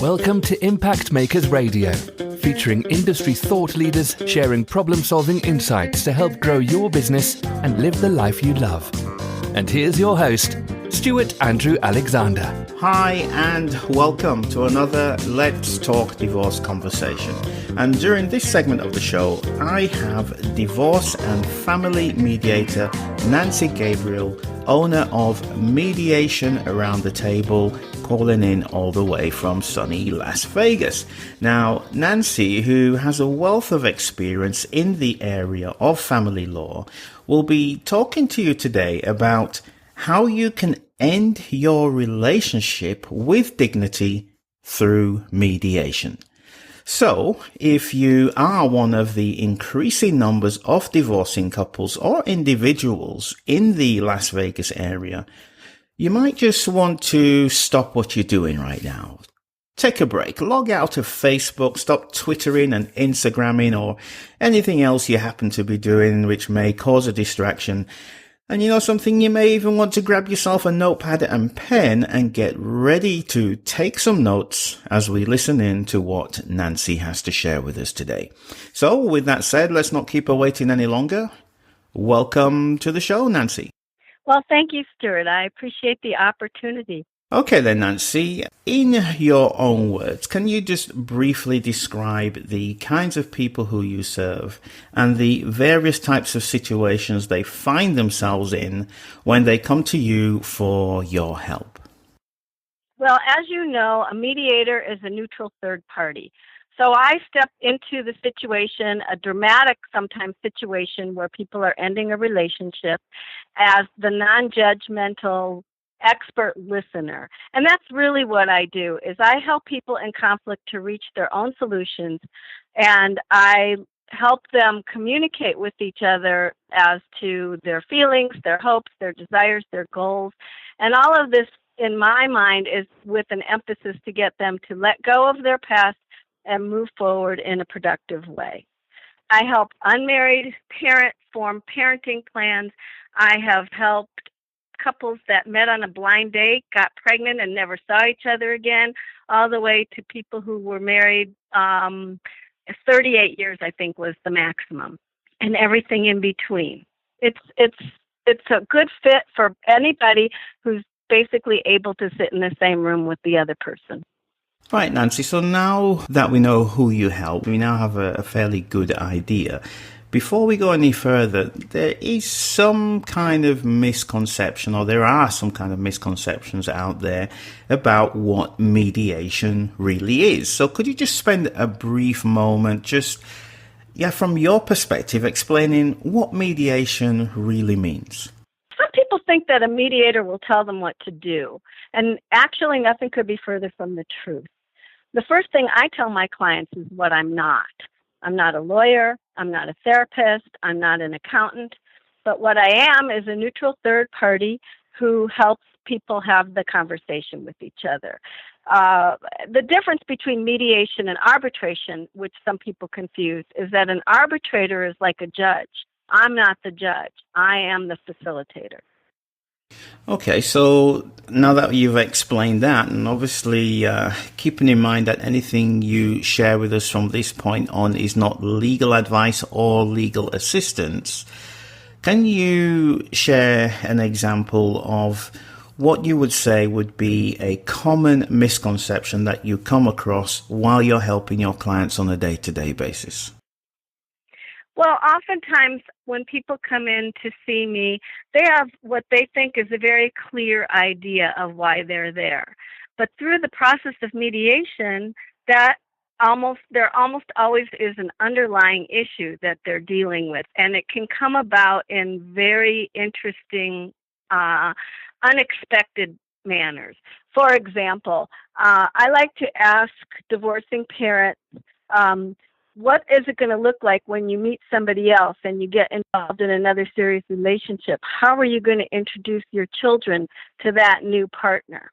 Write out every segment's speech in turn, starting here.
Welcome to Impact Makers Radio, featuring industry thought leaders sharing problem-solving insights to help grow your business and live the life you love. And here's your host, Stewart Andrew Alexander. Hi and welcome to another Let's Talk Divorce conversation. And during this segment of the show, I have divorce and family mediator Nancy Gabriel, owner of Mediation Around The Table, calling in all the way from sunny Las Vegas. Now, Nancy, who has a wealth of experience in the area of family law, will be talking to you today about how you can end your relationship with dignity through mediation. So, if you are one of the increasing numbers of divorcing couples or individuals in the Las Vegas area, you might just want to stop what you're doing right now. Take a break, log out of Facebook, stop Twittering and Instagramming or anything else you happen to be doing which may cause a distraction. And you know something, you may even want to grab yourself a notepad and pen and get ready to take some notes as we listen in to what Nancy has to share with us today. So with that said, let's not keep her waiting any longer. Welcome to the show, Nancy. Well, thank you, Stewart. I appreciate the opportunity. Okay then, Nancy, in your own words, can you just briefly describe the kinds of people who you serve and the various types of situations they find themselves in when they come to you for your help? Well, as you know, a mediator is a neutral third party. So I step into the situation, a dramatic sometimes situation where people are ending a relationship, as the non-judgmental expert listener. And that's really what I do, is I help people in conflict to reach their own solutions, and I help them communicate with each other as to their feelings, their hopes, their desires, their goals. And all of this, in my mind, is with an emphasis to get them to let go of their past and move forward in a productive way. I help unmarried parents form parenting plans. I have helped couples that met on a blind date, got pregnant, and never saw each other again, all the way to people who were married 38 years, I think, was the maximum, and everything in between. It's a good fit for anybody who's basically able to sit in the same room with the other person. Right, Nancy. So now that we know who you help, we now have a fairly good idea. Before we go any further, there is some kind of misconception, or there are some kind of misconceptions out there about what mediation really is. So could you just spend a brief moment from your perspective, explaining what mediation really means? Some people think that a mediator will tell them what to do, and actually nothing could be further from the truth. The first thing I tell my clients is what I'm not. I'm not a lawyer, I'm not a therapist, I'm not an accountant, but what I am is a neutral third party who helps people have the conversation with each other. The difference between mediation and arbitration, which some people confuse, is that an arbitrator is like a judge. I'm not the judge, I am the facilitator. Okay, so now that you've explained that, and obviously keeping in mind that anything you share with us from this point on is not legal advice or legal assistance, can you share an example of what you would say would be a common misconception that you come across while you're helping your clients on a day-to-day basis? Well, oftentimes when people come in to see me, they have what they think is a very clear idea of why they're there. But through the process of mediation, there almost always is an underlying issue that they're dealing with, and it can come about in very interesting, unexpected manners. For example, I like to ask divorcing parents, what is it going to look like when you meet somebody else and you get involved in another serious relationship? How are you going to introduce your children to that new partner?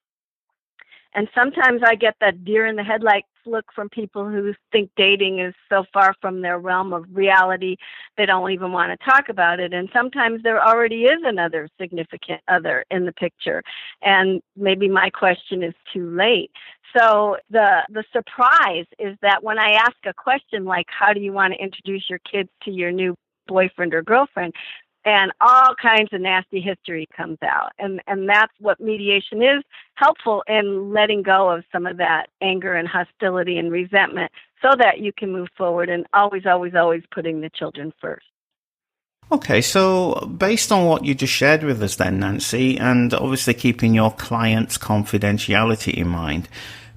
And sometimes I get that deer in the headlights look from people who think dating is so far from their realm of reality they don't even want to talk about it. And sometimes there already is another significant other in the picture, and maybe my question is too late. So the surprise is that when I ask a question like, how do you want to introduce your kids to your new boyfriend or girlfriend, and all kinds of nasty history comes out. And that's what mediation is, helpful in letting go of some of that anger and hostility and resentment so that you can move forward, and always, always, always putting the children first. Okay, so based on what you just shared with us then, Nancy, and obviously keeping your client's confidentiality in mind,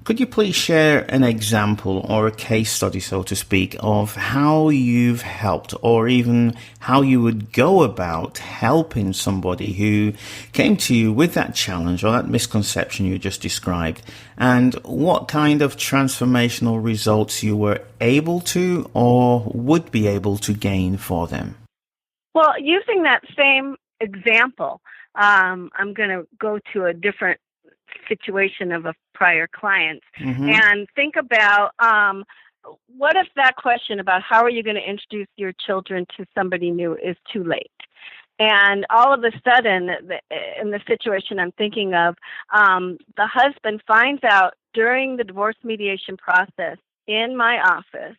could you please share an example or a case study, so to speak, of how you've helped, or even how you would go about helping somebody who came to you with that challenge or that misconception you just described, and what kind of transformational results you were able to or would be able to gain for them? Well, using that same example, I'm going to go to a different situation of a prior client and think about what if that question about how are you going to introduce your children to somebody new is too late? And all of a sudden, in the situation I'm thinking of, the husband finds out during the divorce mediation process in my office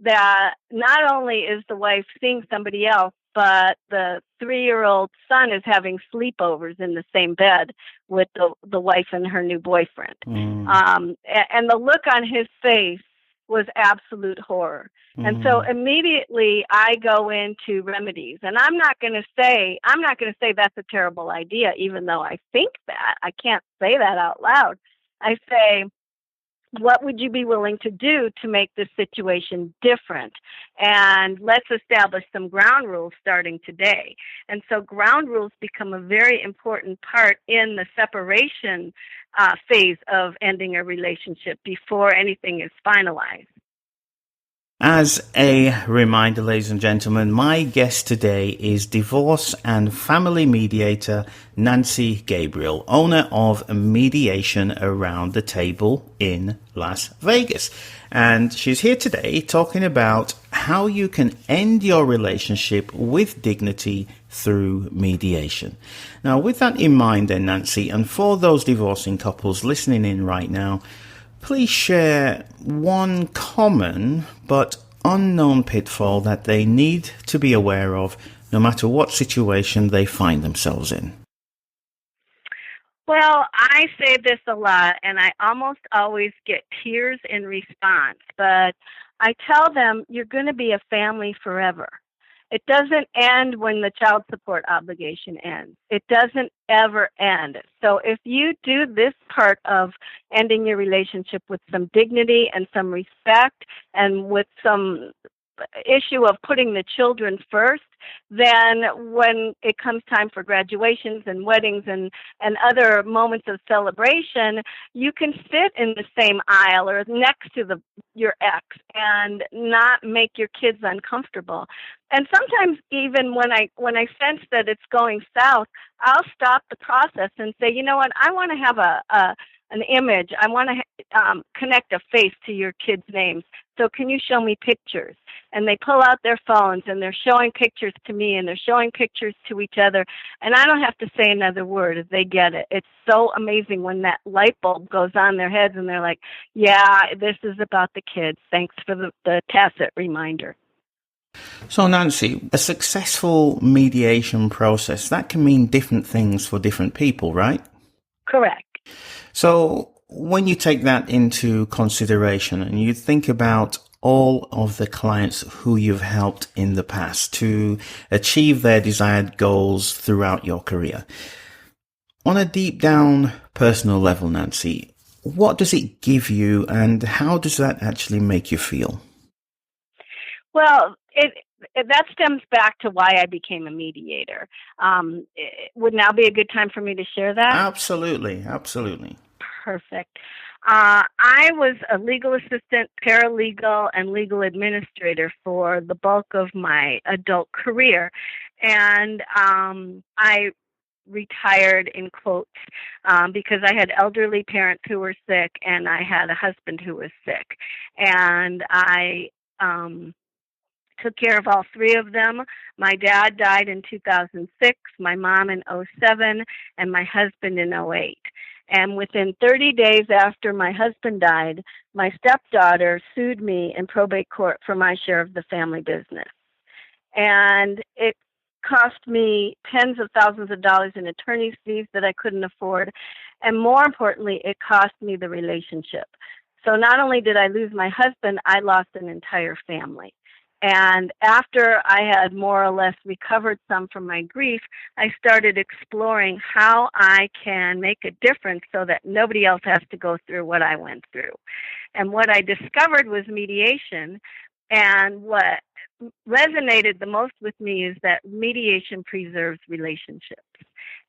that not only is the wife seeing somebody else, but the 3-year-old son is having sleepovers in the same bed with the wife and her new boyfriend. And the look on his face was absolute horror. And so immediately I go into remedies. And I'm not going to say that's a terrible idea, even though I think that. I can't say that out loud. I say, what would you be willing to do to make this situation different? And let's establish some ground rules starting today. And so ground rules become a very important part in the separation phase of ending a relationship before anything is finalized. As a reminder, ladies and gentlemen, my guest today is divorce and family mediator Nancy Gabriel, owner of Mediation Around the Table in Las Vegas. And she's here today talking about how you can end your relationship with dignity through mediation. Now, with that in mind then, Nancy, and for those divorcing couples listening in right now, please share one common but unknown pitfall that they need to be aware of no matter what situation they find themselves in. Well, I say this a lot, and I almost always get tears in response, but I tell them you're going to be a family forever. It doesn't end when the child support obligation ends. It doesn't ever end. So if you do this part of ending your relationship with some dignity and some respect and with some issue of putting the children first, then when it comes time for graduations and weddings and other moments of celebration, you can sit in the same aisle or next to your ex and not make your kids uncomfortable. And sometimes even when I sense that it's going south, I'll stop the process and say, you know what, I want to have an image. I want to connect a face to your kids' names. So can you show me pictures? And they pull out their phones and they're showing pictures to me and they're showing pictures to each other. And I don't have to say another word. They get it. It's so amazing when that light bulb goes on their heads and they're like, yeah, this is about the kids. Thanks for the tacit reminder. So Nancy, a successful mediation process, that can mean different things for different people, right? Correct. So when you take that into consideration and you think about all of the clients who you've helped in the past to achieve their desired goals throughout your career, on a deep down personal level, Nancy, what does it give you and how does that actually make you feel? Well, that stems back to why I became a mediator. Would now be a good time for me to share that? Absolutely. Perfect. I was a legal assistant, paralegal, and legal administrator for the bulk of my adult career. And I retired in quotes because I had elderly parents who were sick and I had a husband who was sick. And I took care of all three of them. My dad died in 2006, my mom in '07, and my husband in '08. And within 30 days after my husband died, my stepdaughter sued me in probate court for my share of the family business. And it cost me tens of thousands of dollars in attorney's fees that I couldn't afford. And more importantly, it cost me the relationship. So not only did I lose my husband, I lost an entire family. And after I had more or less recovered some from my grief, I started exploring how I can make a difference so that nobody else has to go through what I went through. And what I discovered was mediation. And what resonated the most with me is that mediation preserves relationships.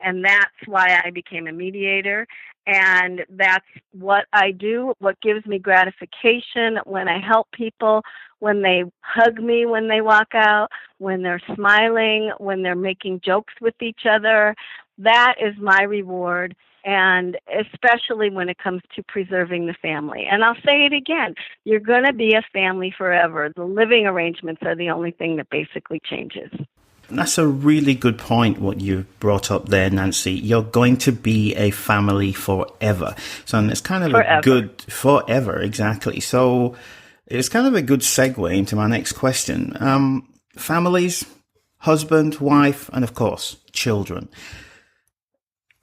And that's why I became a mediator. And that's what I do, what gives me gratification when I help people, when they hug me when they walk out, when they're smiling, when they're making jokes with each other. That is my reward, and especially when it comes to preserving the family. And I'll say it again, you're going to be a family forever. The living arrangements are the only thing that basically changes. That's a really good point, what you brought up there, Nancy. You're going to be a family forever. So and it's kind of forever. A good, forever, exactly. So it's kind of a good segue into my next question. Families, husband, wife, and of course, children.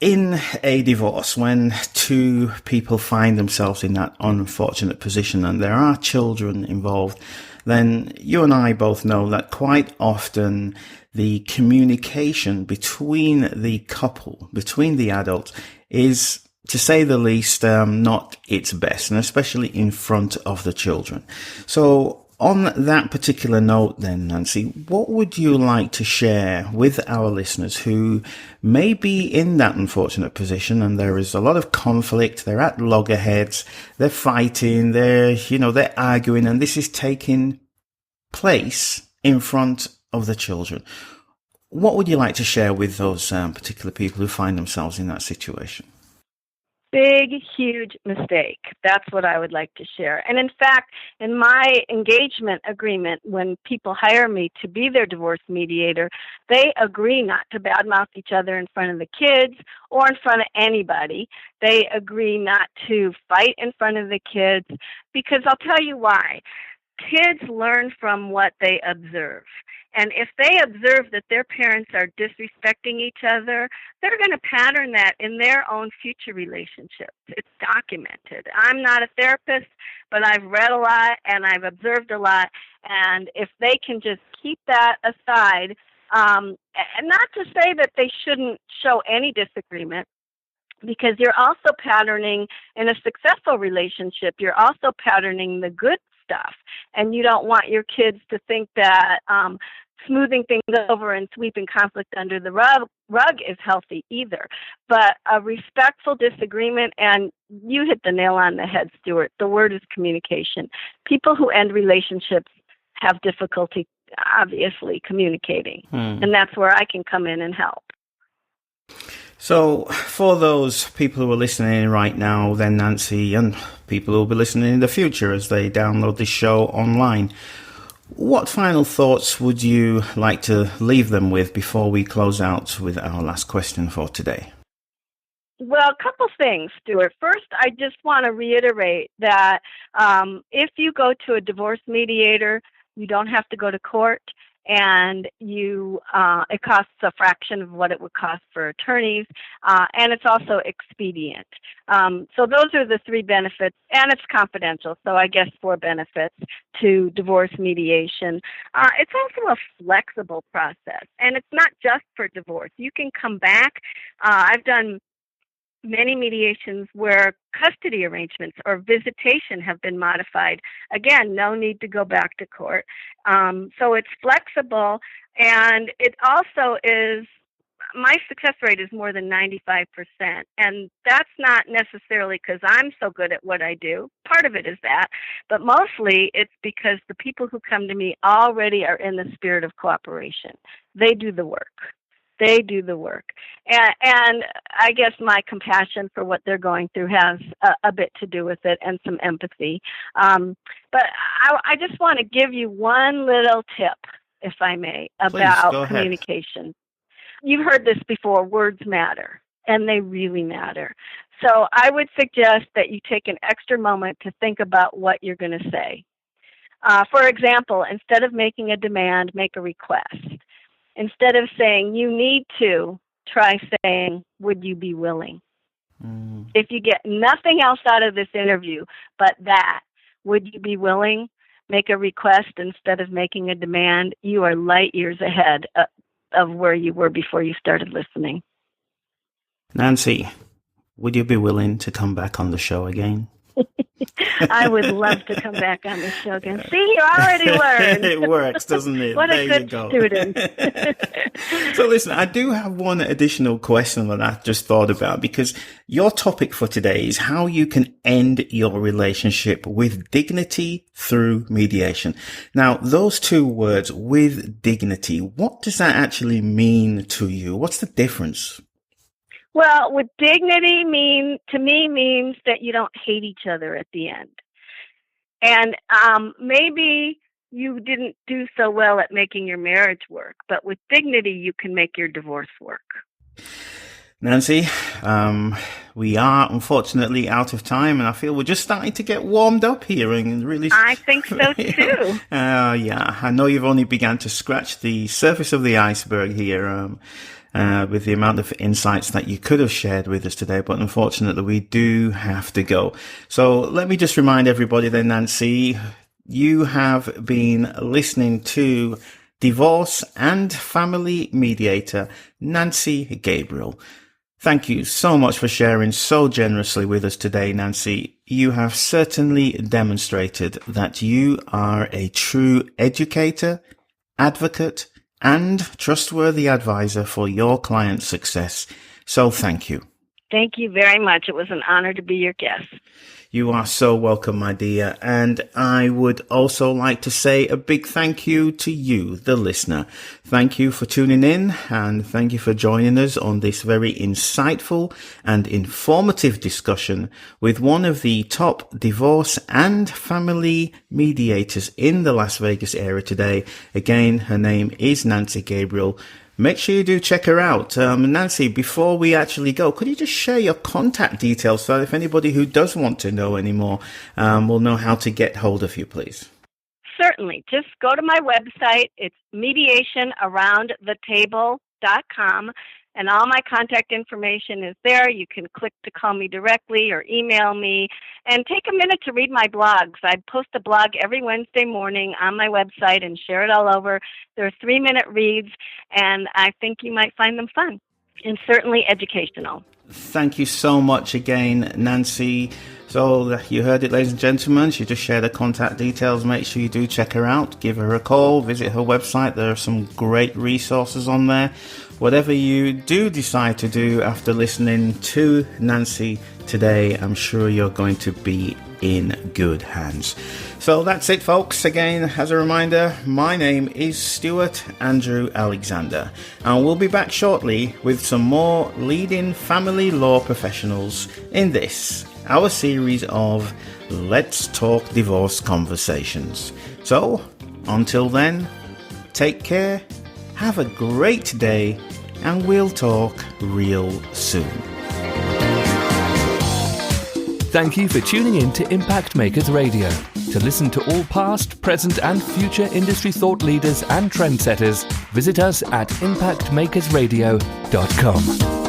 In a divorce, when two people find themselves in that unfortunate position and there are children involved, then you and I both know that quite often the communication between the couple, between the adults, is, to say the least, not its best, and especially in front of the children. So on that particular note then, Nancy, what would you like to share with our listeners who may be in that unfortunate position and there is a lot of conflict, they're at loggerheads, they're fighting, they're arguing, and this is taking place in front of the children. What would you like to share with those particular people who find themselves in that situation? Big, huge mistake. That's what I would like to share. And in fact, in my engagement agreement, when people hire me to be their divorce mediator, they agree not to badmouth each other in front of the kids or in front of anybody. They agree not to fight in front of the kids, because I'll tell you why. Kids learn from what they observe. And if they observe that their parents are disrespecting each other, they're going to pattern that in their own future relationships. It's documented. I'm not a therapist, but I've read a lot and I've observed a lot. And if they can just keep that aside, and not to say that they shouldn't show any disagreement, because you're also patterning in a successful relationship, you're also patterning the good stuff. And you don't want your kids to think that smoothing things over and sweeping conflict under the rug is healthy either. But a respectful disagreement, and you hit the nail on the head, Stewart, the word is communication. People who end relationships have difficulty, obviously, communicating. And that's where I can come in and help. So for those people who are listening right now, then Nancy, and people who will be listening in the future as they download this show online, what final thoughts would you like to leave them with before we close out with our last question for today? Well, a couple things, Stewart. First, I just want to reiterate that if you go to a divorce mediator, you don't have to go to court, and it costs a fraction of what it would cost for attorneys, and it's also expedient. So those are the three benefits, and it's confidential, so I guess 4 benefits to divorce mediation. It's also a flexible process, and it's not just for divorce. You can come back. I've done many mediations where custody arrangements or visitation have been modified. Again, no need to go back to court. So it's flexible, and it also is, my success rate is more than 95%. And that's not necessarily because I'm so good at what I do. Part of it is that, but mostly it's because the people who come to me already are in the spirit of cooperation. They do the work. They do the work. And I guess my compassion for what they're going through has a bit to do with it, and some empathy. But I just want to give you one little tip, if I may, about communication. You've heard this before, words matter, and they really matter. So I would suggest that you take an extra moment to think about what you're going to say. For example, instead of making a demand, make a request. Instead of saying, you need to, try saying, would you be willing? If you get nothing else out of this interview but that, would you be willing? Make a request instead of making a demand. You are light years ahead of where you were before you started listening. Nancy, would you be willing to come back on the show again? I would love to come back on the show again. See, you already learned. It works, doesn't it? What a good student. So listen, I do have one additional question that I just thought about, because your topic for today is how you can end your relationship with dignity through mediation. Now, those two words, with dignity, what does that actually mean to you? What's the difference? Well, with dignity means that you don't hate each other at the end. And maybe you didn't do so well at making your marriage work, but with dignity, you can make your divorce work. Nancy, we are unfortunately out of time, and I feel we're just starting to get warmed up here and really. I think so too. Yeah, I know you've only begun to scratch the surface of the iceberg here. With the amount of insights that you could have shared with us today, but unfortunately we do have to go. So let me just remind everybody then, Nancy, you have been listening to Divorce and Family Mediator, Nancy Gabriel. Thank you so much for sharing so generously with us today, Nancy. You have certainly demonstrated that you are a true educator, advocate, and trustworthy advisor for your client's success. So thank you. Thank you very much. It was an honor to be your guest. You are so welcome, my dear. And I would also like to say a big thank you to you, the listener. Thank you for tuning in, and thank you for joining us on this very insightful and informative discussion with one of the top divorce and family mediators in the Las Vegas area today. Again, her name is Nancy Gabriel. Make sure you do check her out. Nancy, before we actually go, could you just share your contact details so if anybody who does want to know any more will know how to get hold of you, please? Certainly. Just go to my website. It's mediationaroundthetable.com, and all my contact information is there. You can click to call me directly or email me, and take a minute to read my blogs. I post a blog every Wednesday morning on my website and share it all over. They're 3-minute reads, and I think you might find them fun and certainly educational. Thank you so much again, Nancy. So you heard it, ladies and gentlemen. She just shared her contact details. Make sure you do check her out. Give her a call. Visit her website. There are some great resources on there. Whatever you do decide to do after listening to Nancy today, I'm sure you're going to be in good hands. So that's it, folks. Again, as a reminder, my name is Stewart Andrew Alexander, and we'll be back shortly with some more leading family law professionals in this, our series of Let's Talk Divorce Conversations. So, until then, take care, have a great day, and we'll talk real soon. Thank you for tuning in to Impact Makers Radio. To listen to all past, present, and future industry thought leaders and trendsetters, visit us at impactmakersradio.com.